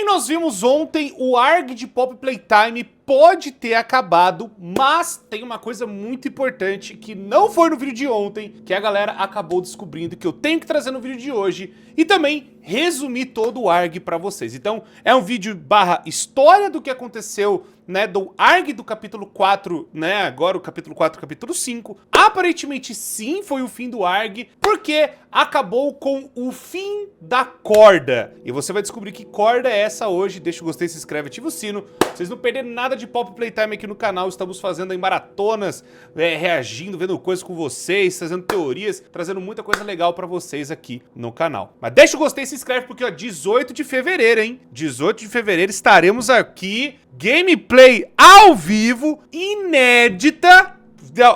nós vimos ontem, o ARG de Poppy Playtime pode ter acabado, mas tem uma coisa muito importante que não foi no vídeo de ontem, que a galera acabou descobrindo, que eu tenho que trazer no vídeo de hoje e também resumir todo o ARG pra vocês. Então é um vídeo barra história do que aconteceu, né, do ARG do capítulo 4, né, agora o capítulo 4, capítulo 5. Aparentemente sim, foi o fim do ARG, porque acabou com o fim da corda. E você vai descobrir que corda é essa hoje. Deixa o gostei, se inscreve, ativa o sino, pra vocês não perderem nada de Poppy Playtime aqui no canal. Estamos fazendo aí maratonas, reagindo, vendo coisas com vocês, trazendo teorias, trazendo muita coisa legal pra vocês aqui no canal. Mas deixa o gostei e se inscreve, porque ó, 18 de fevereiro, hein? 18 de fevereiro estaremos aqui, gameplay ao vivo, inédita.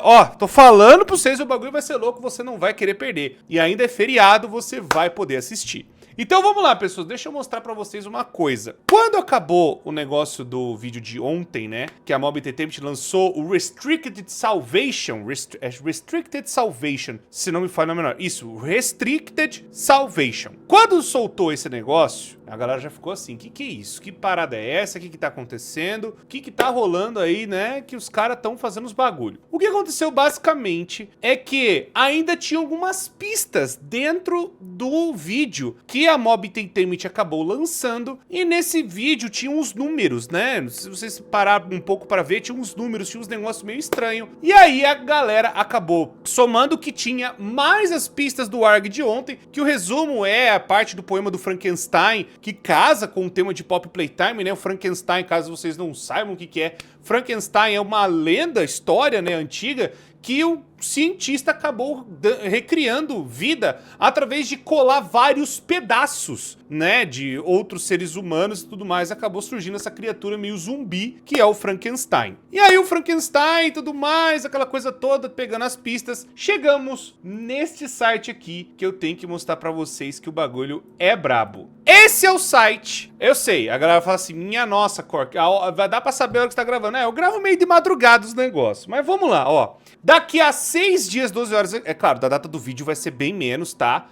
Ó, tô falando pra vocês, o bagulho vai ser louco, você não vai querer perder. E ainda é feriado, você vai poder assistir. Então vamos lá, pessoas, deixa eu mostrar pra vocês uma coisa. Quando acabou o negócio do vídeo de ontem, né, que a Mob Entertainment lançou o Restricted Salvation, Restricted Salvation, se não me falha menor, isso, Restricted Salvation. Quando soltou esse negócio, a galera já ficou assim, que é isso? Que parada é essa? O que tá acontecendo? O que tá rolando aí, né, que os caras estão fazendo os bagulho? O que aconteceu basicamente é que ainda tinha algumas pistas dentro do vídeo que a Mob Entertainment acabou lançando, e nesse vídeo tinha uns números, né? Se vocês pararem um pouco para ver, tinha uns números, tinha uns negócios meio estranhos. E aí a galera acabou somando que tinha mais as pistas do ARG de ontem, que o resumo é a parte do poema do Frankenstein, que casa com o tema de Poppy Playtime, né? O Frankenstein, caso vocês não saibam o que é, Frankenstein é uma lenda, história, né, antiga, que o cientista acabou recriando vida através de colar vários pedaços, né, de outros seres humanos e tudo mais. Acabou surgindo essa criatura meio zumbi, que é o Frankenstein. E aí o Frankenstein e tudo mais, aquela coisa toda, pegando as pistas, chegamos neste site aqui, que eu tenho que mostrar pra vocês que o bagulho é brabo. Esse é o site. Eu sei, a galera fala assim, minha nossa, Cork, vai dar pra saber a hora que você tá gravando. É, eu gravo meio de madrugada os negócios, mas vamos lá, ó. Daqui a 6 dias, 12 horas, é claro, da data do vídeo vai ser bem menos, tá?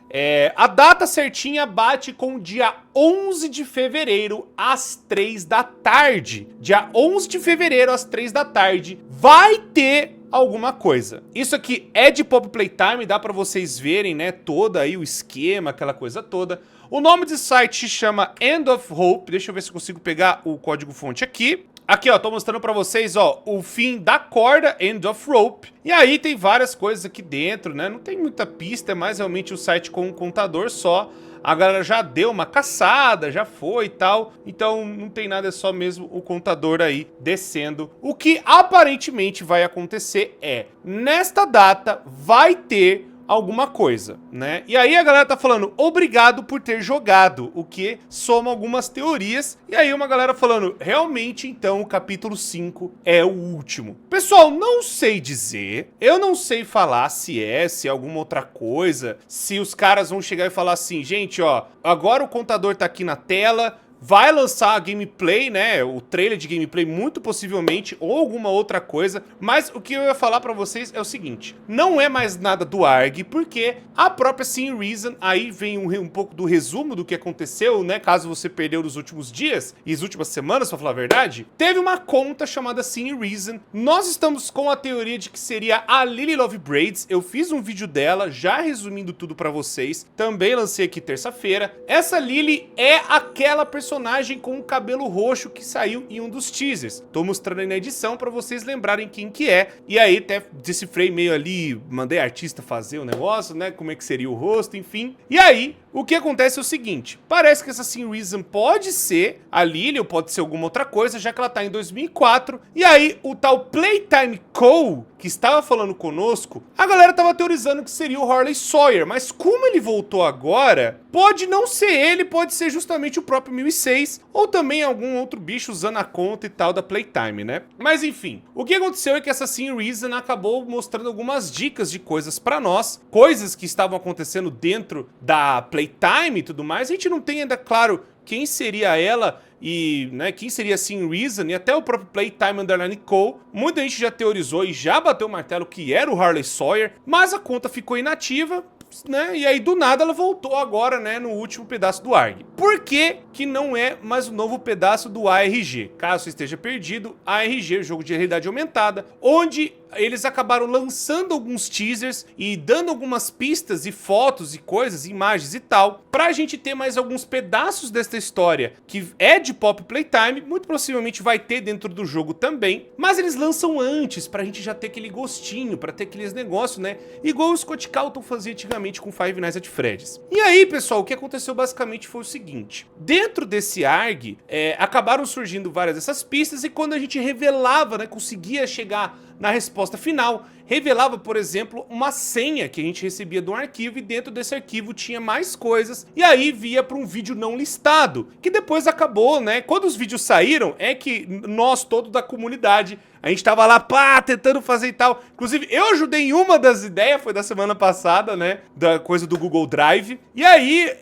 A data certinha bate com o dia 11 de fevereiro, às 3 da tarde. Dia 11 de fevereiro, às 3 da tarde, vai ter alguma coisa. Isso aqui é de Poppy Playtime, dá pra vocês verem, né, todo aí o esquema, aquela coisa toda. O nome do site se chama End of Hope, deixa eu ver se eu consigo pegar o código fonte aqui. Aqui, ó, tô mostrando pra vocês, ó, o fim da corda, End of Rope. E aí tem várias coisas aqui dentro, né? Não tem muita pista, é mais realmente o site com um contador só. A galera já deu uma caçada, já foi e tal. Então não tem nada, é só mesmo o contador aí descendo. O que aparentemente vai acontecer é, nesta data vai ter alguma coisa, né? E aí a galera tá falando, obrigado por ter jogado, o que soma algumas teorias. E aí uma galera falando, realmente, então, o capítulo 5 é o último. Pessoal, não sei dizer, eu não sei falar se é alguma outra coisa, se os caras vão chegar e falar assim, gente, ó, agora o contador tá aqui na tela, vai lançar a gameplay, né, o trailer de gameplay muito possivelmente, ou alguma outra coisa, mas o que eu ia falar pra vocês é o seguinte, não é mais nada do ARG, porque a própria Sim Reason, aí vem um pouco do resumo do que aconteceu, né, caso você perdeu nos últimos dias, e as últimas semanas, pra falar a verdade, teve uma conta chamada Sim Reason, nós estamos com a teoria de que seria a Lily Love Braids, eu fiz um vídeo dela, já resumindo tudo pra vocês, também lancei aqui terça-feira. Essa Lily é aquela personagem com o cabelo roxo que saiu em um dos teasers. Tô mostrando aí na edição pra vocês lembrarem quem que é. E aí até decifrei meio ali, mandei artista fazer o negócio, né? Como é que seria o rosto, enfim. E aí, o que acontece é o seguinte, parece que essa Sim Reason pode ser a Lily ou pode ser alguma outra coisa, já que ela tá em 2004. E aí, o tal Playtime Co., que estava falando conosco, a galera tava teorizando que seria o Harley Sawyer, mas como ele voltou agora, pode não ser ele, pode ser justamente o próprio 1006, ou também algum outro bicho usando a conta e tal da Playtime, né? Mas enfim, o que aconteceu é que essa Sim Reason acabou mostrando algumas dicas de coisas pra nós, coisas que estavam acontecendo dentro da Playtime e tudo mais. A gente não tem ainda claro quem seria ela e, né, quem seria a Sim Reason e até o próprio Playtime Underline Co. Muita gente já teorizou e já bateu o martelo que era o Harley Sawyer, mas a conta ficou inativa, né? E aí do nada ela voltou agora, né, no último pedaço do ARG. Por que que não é mais um novo pedaço do ARG. Caso você esteja perdido, ARG, jogo de realidade aumentada, onde eles acabaram lançando alguns teasers e dando algumas pistas e fotos e coisas, imagens e tal, pra gente ter mais alguns pedaços desta história que é de Poppy Playtime, muito possivelmente vai ter dentro do jogo também, mas eles lançam antes pra gente já ter aquele gostinho, pra ter aqueles negócios, né? Igual o Scott Cawthon fazia antigamente com Five Nights at Freddy's. E aí, pessoal, o que aconteceu basicamente foi o seguinte: dentro desse ARG, acabaram surgindo várias dessas pistas e quando a gente revelava, né, conseguia chegar na resposta final, revelava, por exemplo, uma senha que a gente recebia de um arquivo e dentro desse arquivo tinha mais coisas e aí via para um vídeo não listado, que depois acabou, né? Quando os vídeos saíram, é que nós, todos da comunidade, a gente tava lá, pá, tentando fazer e tal. Inclusive, eu ajudei em uma das ideias, foi da semana passada, né? Da coisa do Google Drive. E aí,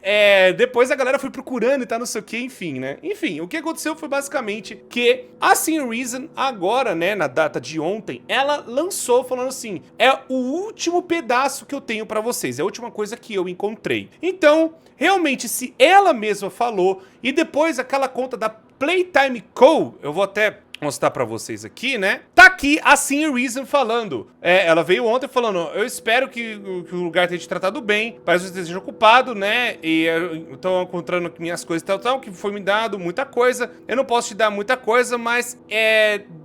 depois a galera foi procurando e tá não sei o que, enfim, né? Enfim, o que aconteceu foi basicamente que a Sim Reason, agora, né, na data de ontem, ela lançou falando assim, é o último pedaço que eu tenho pra vocês, é a última coisa que eu encontrei. Então, realmente, se ela mesma falou, e depois aquela conta da Playtime Co., eu vou até mostrar pra vocês aqui, né? Tá aqui a Sim Reason falando. Ela veio ontem falando, eu espero que o lugar tenha te tratado bem, parece que você esteja ocupado, né? E eu tô encontrando minhas coisas e tal, que foi me dado muita coisa. Eu não posso te dar muita coisa, mas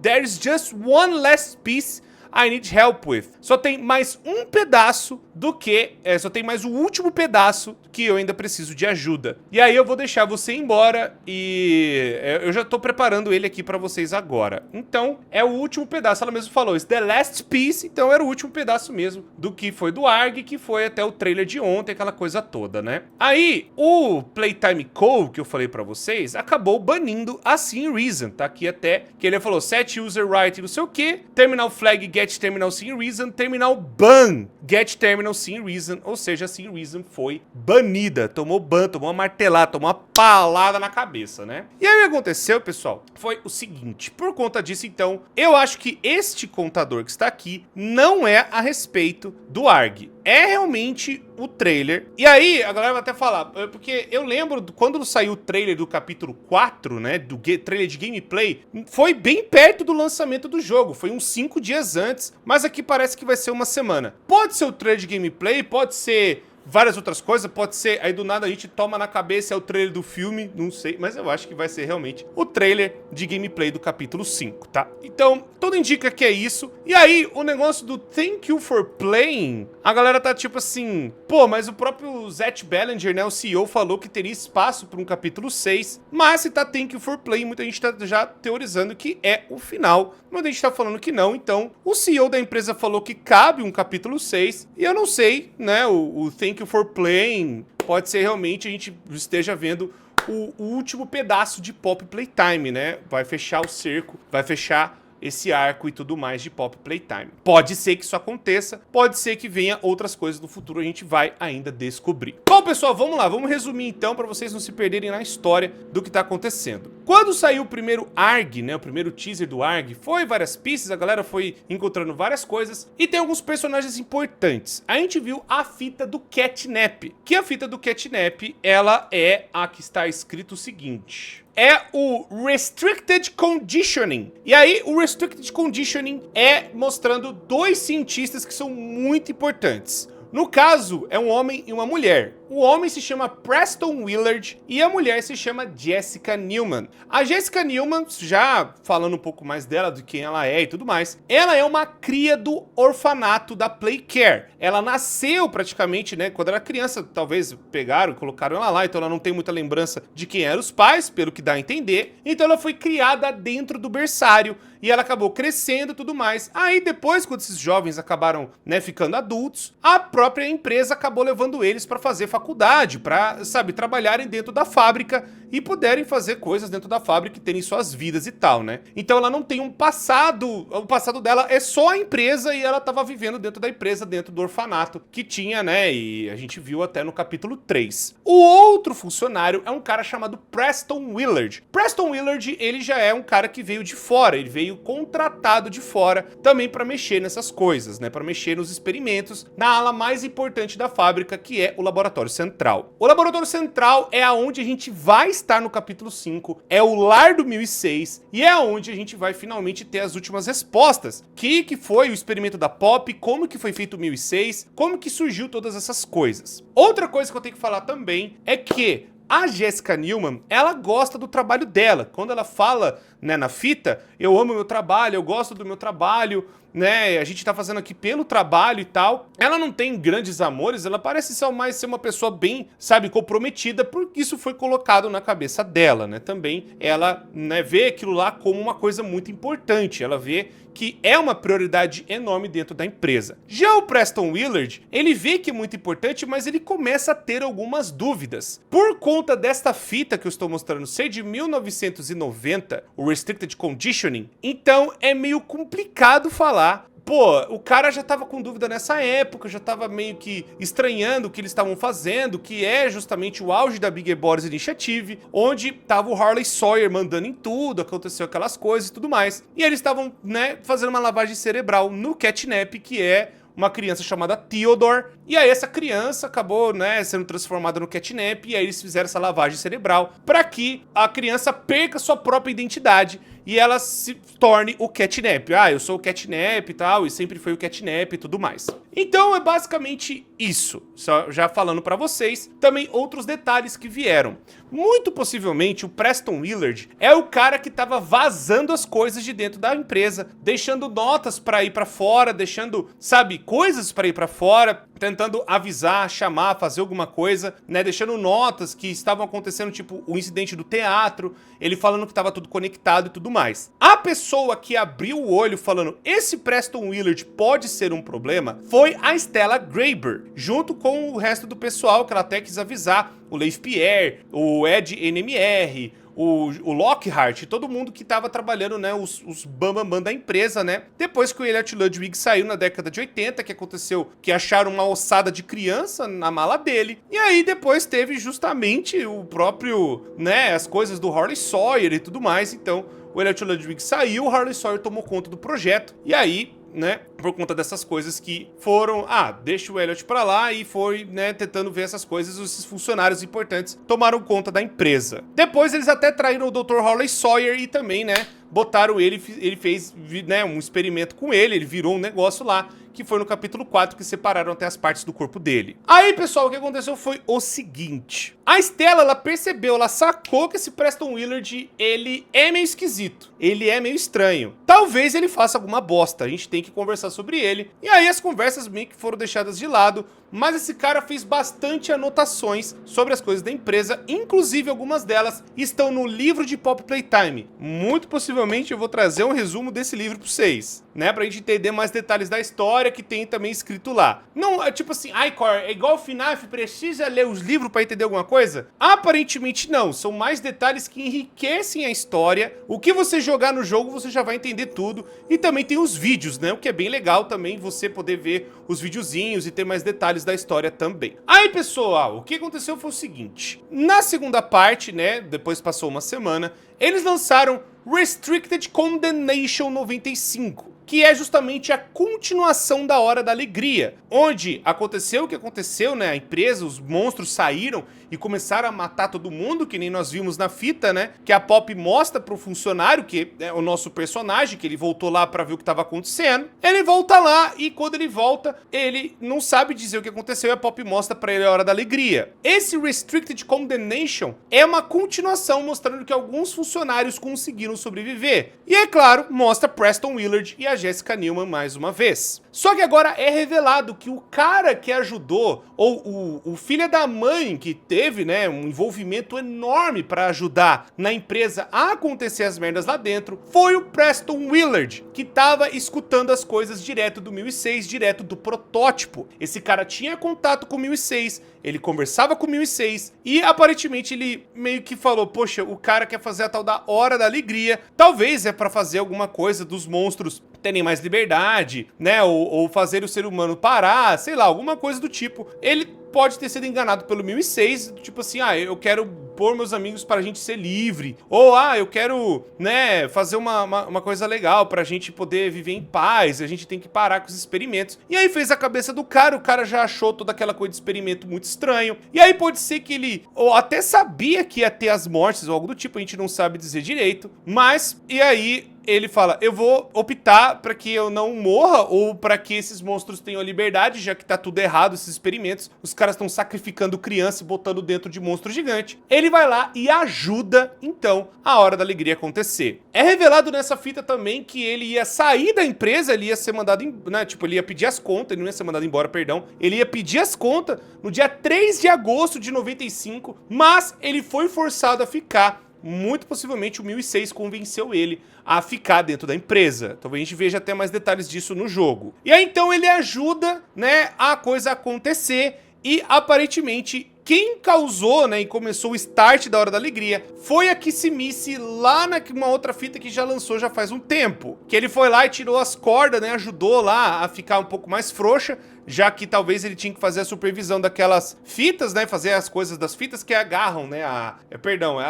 there's just one last piece I need help with. Só tem mais um pedaço do que... só tem mais o último pedaço que eu ainda preciso de ajuda. E aí eu vou deixar você embora e eu já tô preparando ele aqui pra vocês agora. Então, é o último pedaço. Ela mesmo falou, it's the last piece. Então era o último pedaço mesmo do que foi do ARG, que foi até o trailer de ontem, aquela coisa toda, né? Aí, o Playtime Co., que eu falei pra vocês, acabou banindo a Sim Reason. Tá aqui até que ele falou, set user right não sei o que, terminal flag get terminal Sim Reason, terminal ban get terminal Sim Reason, ou seja, a Sim Reason foi banida, tomou ban, tomou uma martelada, tomou uma palada na cabeça, né? E aí o que aconteceu, pessoal, foi o seguinte, por conta disso, então, eu acho que este contador que está aqui não é a respeito do ARG. É realmente o trailer. E aí, a galera vai até falar, porque eu lembro quando saiu o trailer do capítulo 4, né, do trailer de gameplay, foi bem perto do lançamento do jogo, foi uns 5 dias antes, mas aqui parece que vai ser uma semana. Pode ser o trailer de gameplay, pode ser várias outras coisas, pode ser, aí do nada a gente toma na cabeça, é o trailer do filme, não sei, mas eu acho que vai ser realmente o trailer de gameplay do capítulo 5, tá? Então, tudo indica que é isso. E aí, o negócio do Thank You for Playing, a galera tá tipo assim, pô, mas o próprio Zach Bellinger, né, o CEO, falou que teria espaço para um capítulo 6, mas se tá Thank You for Playing, muita gente tá já teorizando que é o final, muita gente tá falando que não, então o CEO da empresa falou que cabe um capítulo 6, e eu não sei, né, o Thank You for Playing, pode ser realmente a gente esteja vendo o último pedaço de Poppy Playtime, né? Vai fechar o cerco, vai fechar esse arco e tudo mais de Poppy Playtime. Pode ser que isso aconteça, pode ser que venha outras coisas no futuro, a gente vai ainda descobrir. Bom, pessoal, vamos lá, vamos resumir então para vocês não se perderem na história do que tá acontecendo. Quando saiu o primeiro ARG, né, o primeiro teaser do ARG, foi várias pistas, a galera foi encontrando várias coisas e tem alguns personagens importantes. A gente viu a fita do Catnap, que a fita do Catnap, ela é a que está escrito o seguinte: é o Restricted Conditioning. E aí, o Restricted Conditioning é mostrando dois cientistas que são muito importantes. No caso, é um homem e uma mulher. O homem se chama Preston Willard e a mulher se chama Jessica Newman. A Jessica Newman, já falando um pouco mais dela, de quem ela é e tudo mais, ela é uma cria do orfanato da Playcare. Ela nasceu praticamente, né, quando era criança, talvez pegaram e colocaram ela lá, então ela não tem muita lembrança de quem eram os pais, pelo que dá a entender. Então ela foi criada dentro do berçário e ela acabou crescendo e tudo mais. Aí depois, quando esses jovens acabaram, né, ficando adultos, a própria empresa acabou levando eles para fazer faculdade, para, sabe, trabalharem dentro da fábrica e puderem fazer coisas dentro da fábrica e terem suas vidas e tal, né? Então ela não tem um passado, o passado dela é só a empresa e ela tava vivendo dentro da empresa, dentro do orfanato que tinha, né? E a gente viu até no capítulo 3. O outro funcionário é um cara chamado Preston Willard. Preston Willard, ele já é um cara que veio de fora, ele veio contratado de fora também para mexer nessas coisas, né? Para mexer nos experimentos na ala mais importante da fábrica, que é o laboratório central. O laboratório central é aonde a gente vai estar no capítulo 5, é o lar do 1006, e é onde a gente vai finalmente ter as últimas respostas. Que foi o experimento da Pop, como que foi feito o 1006, como que surgiu todas essas coisas. Outra coisa que eu tenho que falar também é que a Jessica Newman, ela gosta do trabalho dela. Quando ela fala, né, na fita, eu amo meu trabalho, eu gosto do meu trabalho, né, a gente tá fazendo aqui pelo trabalho e tal. Ela não tem grandes amores, ela parece só mais ser uma pessoa bem, sabe, comprometida, porque isso foi colocado na cabeça dela, né. Também ela, né, vê aquilo lá como uma coisa muito importante, ela vê que é uma prioridade enorme dentro da empresa. Já o Preston Willard, ele vê que é muito importante, mas ele começa a ter algumas dúvidas. Por conta desta fita que eu estou mostrando ser de 1990, o Restricted Conditioning, então é meio complicado falar. Pô, o cara já tava com dúvida nessa época, já tava meio que estranhando o que eles estavam fazendo, que é justamente o auge da Big Boss Initiative, onde tava o Harley Sawyer mandando em tudo, aconteceu aquelas coisas e tudo mais. E eles estavam, né, fazendo uma lavagem cerebral no Catnap, que é uma criança chamada Theodore, e aí essa criança acabou, né, sendo transformada no Catnap, e aí eles fizeram essa lavagem cerebral para que a criança perca sua própria identidade e ela se torne o Catnap. Ah, eu sou o Catnap e tal, e sempre foi o Catnap e tudo mais. Então é basicamente isso, só já falando pra vocês, também outros detalhes que vieram. Muito possivelmente o Preston Willard é o cara que tava vazando as coisas de dentro da empresa, deixando notas pra ir pra fora, deixando, sabe, coisas pra ir pra fora, tentando avisar, chamar, fazer alguma coisa, né, deixando notas que estavam acontecendo, tipo o incidente do teatro, ele falando que tava tudo conectado e tudo mais. A pessoa que abriu o olho falando esse Preston Willard pode ser um problema foi a Stella Graber, junto com o resto do pessoal que ela até quis avisar, o Leif Pierre, o Ed NMR, o Lockhart, todo mundo que tava trabalhando, né, os bambambam da empresa, né, depois que o Elliot Ludwig saiu na década de 80, que aconteceu que acharam uma ossada de criança na mala dele, e aí depois teve justamente o próprio, né, as coisas do Harley Sawyer e tudo mais, então o Elliot Ludwig saiu, o Harley Sawyer tomou conta do projeto, e aí, né, por conta dessas coisas que foram, deixa o Elliot pra lá, e foi, né, tentando ver essas coisas, esses funcionários importantes tomaram conta da empresa. Depois eles até traíram o Dr. Harley Sawyer e também, né, botaram ele fez, né, um experimento com ele virou um negócio lá, que foi no capítulo 4, que separaram até as partes do corpo dele. Aí, pessoal, o que aconteceu foi o seguinte. A Stella, ela percebeu, ela sacou que esse Preston Willard, ele é meio esquisito. Ele é meio estranho. Talvez ele faça alguma bosta, a gente tem que conversar sobre ele. E aí as conversas meio que foram deixadas de lado, mas esse cara fez bastante anotações sobre as coisas da empresa, inclusive algumas delas estão no livro de Pop Playtime. Muito possivelmente eu vou trazer um resumo desse livro pra vocês, né, pra gente entender mais detalhes da história que tem também escrito lá. Não, é tipo assim, Cor, é igual o FNAF, precisa ler os livros pra entender alguma coisa? Aparentemente não, são mais detalhes que enriquecem a história. O que você jogar no jogo, você já vai entender tudo. E também tem os vídeos, né, o que é bem legal também, você poder ver os videozinhos e ter mais detalhes da história também. Aí, pessoal, o que aconteceu foi o seguinte. Na segunda parte, né, depois passou uma semana, eles lançaram Restricted Condemnation 95, que é justamente a continuação da Hora da Alegria, onde aconteceu o que aconteceu, né, a empresa, os monstros saíram e começaram a matar todo mundo, que nem nós vimos na fita, né, que a Pop mostra pro funcionário, que é o nosso personagem, que ele voltou lá pra ver o que tava acontecendo, ele volta lá e quando ele volta, ele não sabe dizer o que aconteceu e a Pop mostra pra ele a Hora da Alegria. Esse Restricted Condemnation é uma continuação mostrando que alguns funcionários conseguiram sobreviver. E é claro, mostra Preston Willard e a Jessica Newman mais uma vez. Só que agora é revelado que o cara que ajudou, ou o filho da mãe que teve, né, um envolvimento enorme para ajudar na empresa a acontecer as merdas lá dentro, foi o Preston Willard, que tava escutando as coisas direto do 1006, direto do protótipo. Esse cara tinha contato com o 1006, ele conversava com o 1006 e aparentemente ele meio que falou, poxa, o cara quer fazer a tal da Hora da Alegria, talvez é para fazer alguma coisa dos monstros terem mais liberdade, né, ou fazer o ser humano parar, sei lá, alguma coisa do tipo. Ele pode ter sido enganado pelo 1006, tipo assim, eu quero propor, meus amigos, pra gente ser livre. Ou, eu quero, né, fazer uma coisa legal pra gente poder viver em paz, a gente tem que parar com os experimentos. E aí fez a cabeça do cara, o cara já achou toda aquela coisa de experimento muito estranho. E aí pode ser que ele ou até sabia que ia ter as mortes ou algo do tipo, a gente não sabe dizer direito. Mas, e aí ele fala, eu vou optar pra que eu não morra ou pra que esses monstros tenham a liberdade, já que tá tudo errado, esses experimentos. Os caras estão sacrificando criança e botando dentro de monstro gigante. Ele vai lá e ajuda, então, a Hora da Alegria acontecer. É revelado nessa fita também que ele ia sair da empresa, ele ia ser mandado, né, tipo, ele ia pedir as contas, ele não ia ser mandado embora, perdão. Ele ia pedir as contas no dia 3 de agosto de 95, mas ele foi forçado a ficar. Muito possivelmente o 1006 convenceu ele a ficar dentro da empresa. Talvez a gente veja até mais detalhes disso no jogo. E aí então ele ajuda, né, a coisa acontecer e aparentemente quem causou, né, e começou o start da Hora da Alegria foi a Kissimice lá numa outra fita que já lançou já faz um tempo. Que ele foi lá e tirou as cordas, né, ajudou lá a ficar um pouco mais frouxa, já que talvez ele tinha que fazer a supervisão daquelas fitas, né, fazer as coisas das fitas que agarram, né,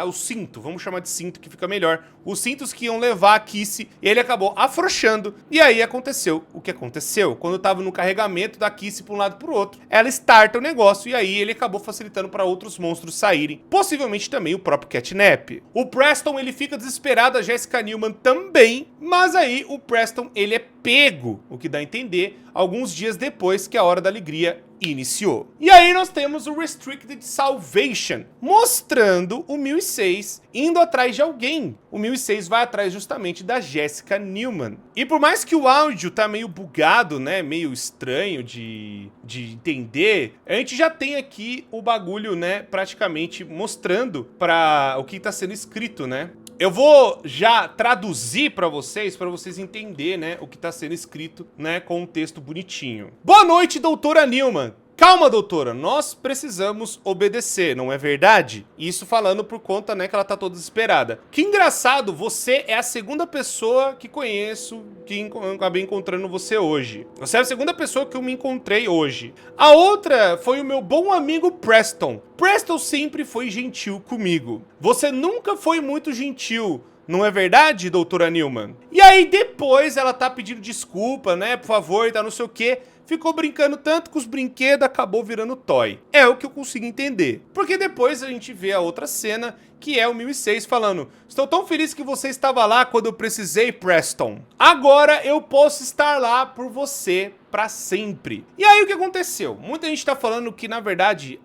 o cinto, vamos chamar de cinto que fica melhor. Os cintos que iam levar a Kissy, ele acabou afrouxando, e aí aconteceu o que aconteceu. Quando tava no carregamento da Kissy pra um lado e pro outro, ela starta o negócio, e aí ele acabou facilitando para outros monstros saírem, possivelmente também o próprio Catnap. O Preston, ele fica desesperado, a Jessica Newman também, mas aí o Preston, ele é pego, o que dá a entender, alguns dias depois que a Hora da Alegria iniciou. E aí nós temos o Restricted Salvation, mostrando o 1006 indo atrás de alguém. O 1006 vai atrás justamente da Jessica Newman. E por mais que o áudio tá meio bugado, né, meio estranho de entender, a gente já tem aqui o bagulho, né, praticamente mostrando para o que tá sendo escrito, né. Eu vou já traduzir para vocês entenderem, né, o que tá sendo escrito, né, com um texto bonitinho. Boa noite, doutora Newman. Calma, doutora, nós precisamos obedecer, não é verdade? Isso falando por conta, né, que ela tá toda desesperada. Que engraçado, você é a segunda pessoa que conheço que acabei encontrando você hoje. Você é a segunda pessoa que eu me encontrei hoje. A outra foi o meu bom amigo Preston. Preston sempre foi gentil comigo. Você nunca foi muito gentil. Não é verdade, doutora Newman? E aí depois ela tá pedindo desculpa, né, por favor, e tá não sei o quê. Ficou brincando tanto com os brinquedos, acabou virando toy. É o que eu consigo entender. Porque depois a gente vê a outra cena, que é o 1006 falando: estou tão feliz que você estava lá quando eu precisei, Preston. Agora eu posso estar lá por você pra sempre. E aí o que aconteceu? Muita gente tá falando que, na verdade,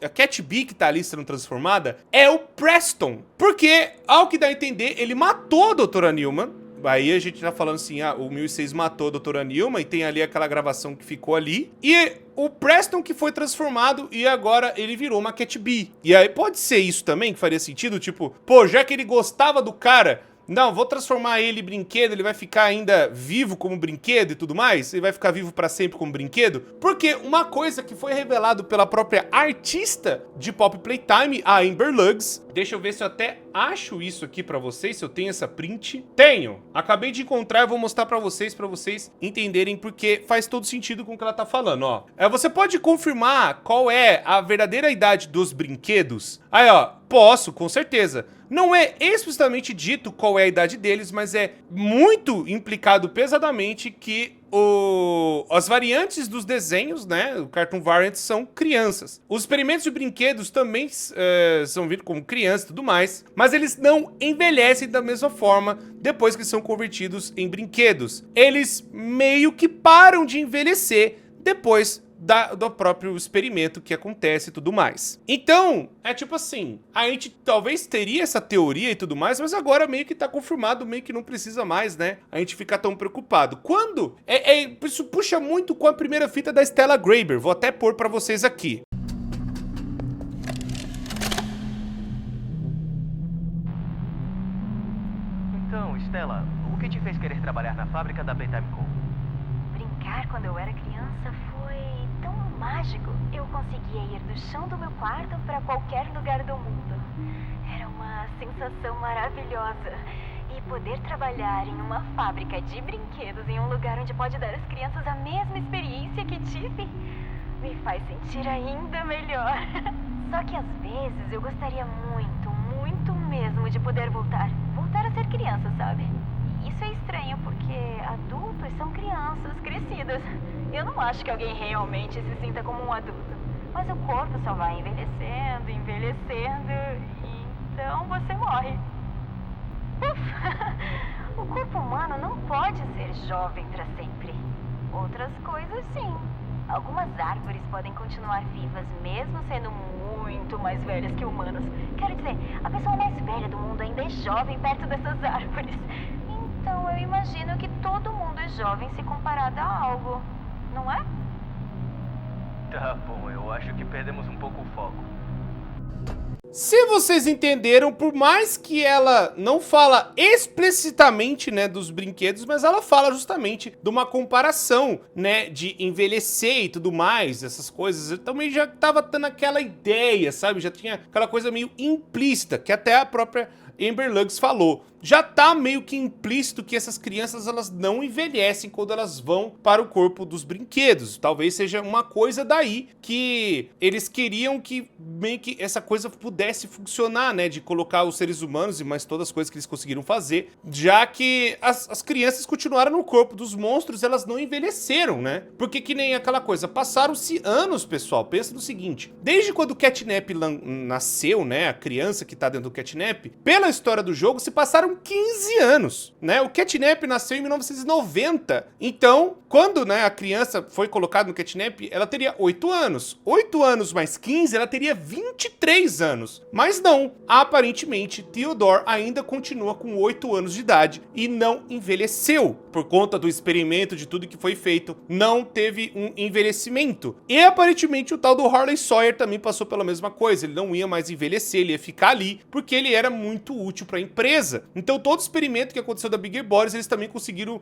a Cat Bee que tá ali sendo transformada é o Preston. Porque, ao que dá a entender, ele matou a doutora Newman. Aí a gente tá falando assim, o 1006 matou a doutora Newman e tem ali aquela gravação que ficou ali. E o Preston que foi transformado e agora ele virou uma Cat Bee. E aí pode ser isso também que faria sentido, tipo, pô, já que ele gostava do cara, não, vou transformar ele em brinquedo, ele vai ficar ainda vivo como brinquedo e tudo mais? Ele vai ficar vivo pra sempre como brinquedo? Porque uma coisa que foi revelado pela própria artista de Pop Playtime, a Amber Luggs, deixa eu ver se eu até acho isso aqui pra vocês, se eu tenho essa print. Tenho! Acabei de encontrar, eu vou mostrar pra vocês entenderem, porque faz todo sentido com o que ela tá falando, ó. Você pode confirmar qual é a verdadeira idade dos brinquedos? Aí, ó, posso, com certeza. Não é explicitamente dito qual é a idade deles, mas é muito implicado pesadamente que as variantes dos desenhos, né, o Cartoon Variants, são crianças. Os experimentos de brinquedos também são vistos como crianças e tudo mais, mas eles não envelhecem da mesma forma depois que são convertidos em brinquedos. Eles meio que param de envelhecer depois do próprio experimento que acontece e tudo mais. Então, é tipo assim, a gente talvez teria essa teoria e tudo mais, mas agora meio que tá confirmado, meio que não precisa mais, né, a gente ficar tão preocupado. Quando? Isso puxa muito com a primeira fita da Stella Graber, vou até pôr pra vocês aqui. Então, Stella, o que te fez querer trabalhar na fábrica da Playtime Co? Brincar quando eu era criança foi tão mágico. Eu conseguia ir do chão do meu quarto para qualquer lugar do mundo. Era uma sensação maravilhosa. E poder trabalhar em uma fábrica de brinquedos em um lugar onde pode dar às crianças a mesma experiência que tive me faz sentir ainda melhor. Só que às vezes eu gostaria muito, muito mesmo de poder voltar. Voltar a ser criança, sabe? Isso é estranho porque adultos são crianças crescidas. Eu não acho que alguém realmente se sinta como um adulto. Mas o corpo só vai envelhecendo, envelhecendo, e então você morre. O corpo humano não pode ser jovem para sempre. Outras coisas sim. Algumas árvores podem continuar vivas mesmo sendo muito mais velhas que humanos. Quero dizer, a pessoa mais velha do mundo ainda é jovem perto dessas árvores. Então eu imagino que todo mundo é jovem se comparado a algo, não é? Tá bom, eu acho que perdemos um pouco o foco. Se vocês entenderam, por mais que ela não fala explicitamente, né, dos brinquedos, mas ela fala justamente de uma comparação, né, de envelhecer e tudo mais, essas coisas. Eu também já tava dando aquela ideia, sabe? Já tinha aquela coisa meio implícita, que até a própria Amber Lux falou. Já tá meio que implícito que essas crianças elas não envelhecem quando elas vão para o corpo dos brinquedos. Talvez seja uma coisa daí que eles queriam que meio que essa coisa pudesse funcionar, né? De colocar os seres humanos e mais todas as coisas que eles conseguiram fazer, já que as crianças continuaram no corpo dos monstros, elas não envelheceram, né? Porque que nem aquela coisa, passaram-se anos, pessoal. Pensa no seguinte, desde quando o Catnap nasceu, né? A criança que tá dentro do Catnap, pela história do jogo, se passaram 15 anos, né? O Catnap nasceu em 1990. Então, quando, né, a criança foi colocada no Catnap, ela teria 8 anos. 8 anos mais 15, ela teria 23 anos. Mas não, aparentemente, Theodore ainda continua com 8 anos de idade e não envelheceu. Por conta do experimento, de tudo que foi feito, não teve um envelhecimento. E aparentemente o tal do Harley Sawyer também passou pela mesma coisa. Ele não ia mais envelhecer, ele ia ficar ali, porque ele era muito útil para a empresa. Então todo experimento que aconteceu da Bigger Bodies, eles também conseguiram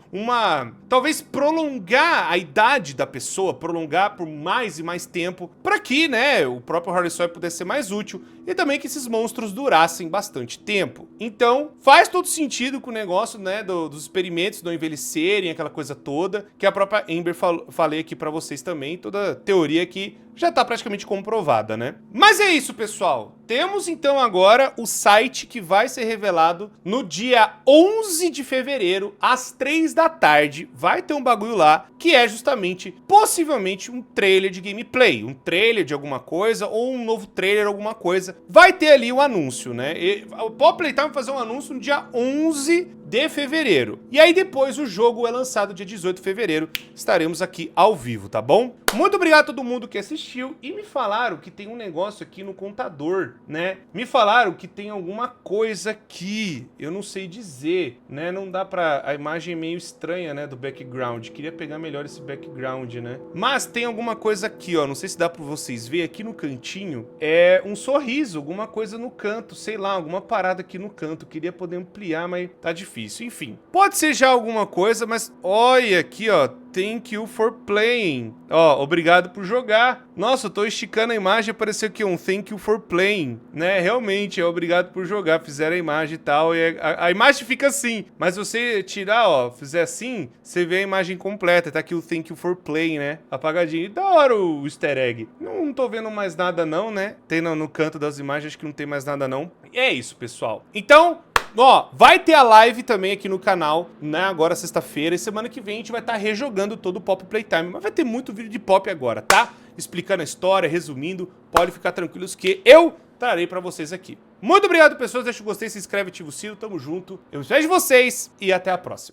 talvez prolongar a idade da pessoa, prolongar por mais e mais tempo, para que, né, o próprio Harley Sawyer pudesse ser mais útil e também que esses monstros durassem bastante tempo. Então faz todo sentido com o negócio, né, dos experimentos não envelhecerem, aquela coisa toda, que a própria Amber falei aqui para vocês também, toda a teoria que já tá praticamente comprovada, né? Mas é isso, pessoal. Temos então agora o site que vai ser revelado no dia 11 de fevereiro, às 3 da tarde. Vai ter um bagulho lá, que é justamente, possivelmente, um trailer de gameplay. Um trailer de alguma coisa, ou um novo trailer, alguma coisa. Vai ter ali o anúncio, né? O Poppy Playtime vai fazer um anúncio no dia 11 de fevereiro. E aí depois o jogo é lançado dia 18 de fevereiro. Estaremos aqui ao vivo, tá bom? Muito obrigado a todo mundo que assistiu. E me falaram que tem um negócio aqui no computador, né? Me falaram que tem alguma coisa aqui. Eu não sei dizer, né? Não dá pra... A imagem é meio estranha, né? Do background. Queria pegar melhor esse background, né? Mas tem alguma coisa aqui, ó. Não sei se dá pra vocês verem. Aqui no cantinho é um sorriso. Alguma coisa no canto. Sei lá, alguma parada aqui no canto. Queria poder ampliar, mas tá difícil. Enfim, pode ser já alguma coisa, mas olha aqui, ó. Thank you for playing. Ó, obrigado por jogar. Nossa, eu tô esticando a imagem e apareceu aqui um thank you for playing, né? Realmente, é obrigado por jogar. Fizeram a imagem e tal, e a imagem fica assim. Mas se você tirar, ó, fizer assim, você vê a imagem completa. Tá aqui o thank you for playing, né? Apagadinho. E da hora o easter egg. Não tô vendo mais nada não, né? Tem no canto das imagens, acho que não tem mais nada não. E é isso, pessoal. Então... Ó, vai ter a live também aqui no canal, né, agora sexta-feira, e semana que vem a gente vai estar rejogando todo o Poppy Playtime, mas vai ter muito vídeo de Pop agora, tá? Explicando a história, resumindo, pode ficar tranquilos que eu trarei pra vocês aqui. Muito obrigado, pessoas, deixa o gostei, se inscreve, ativa o sino, tamo junto, eu me vejo de vocês e até a próxima.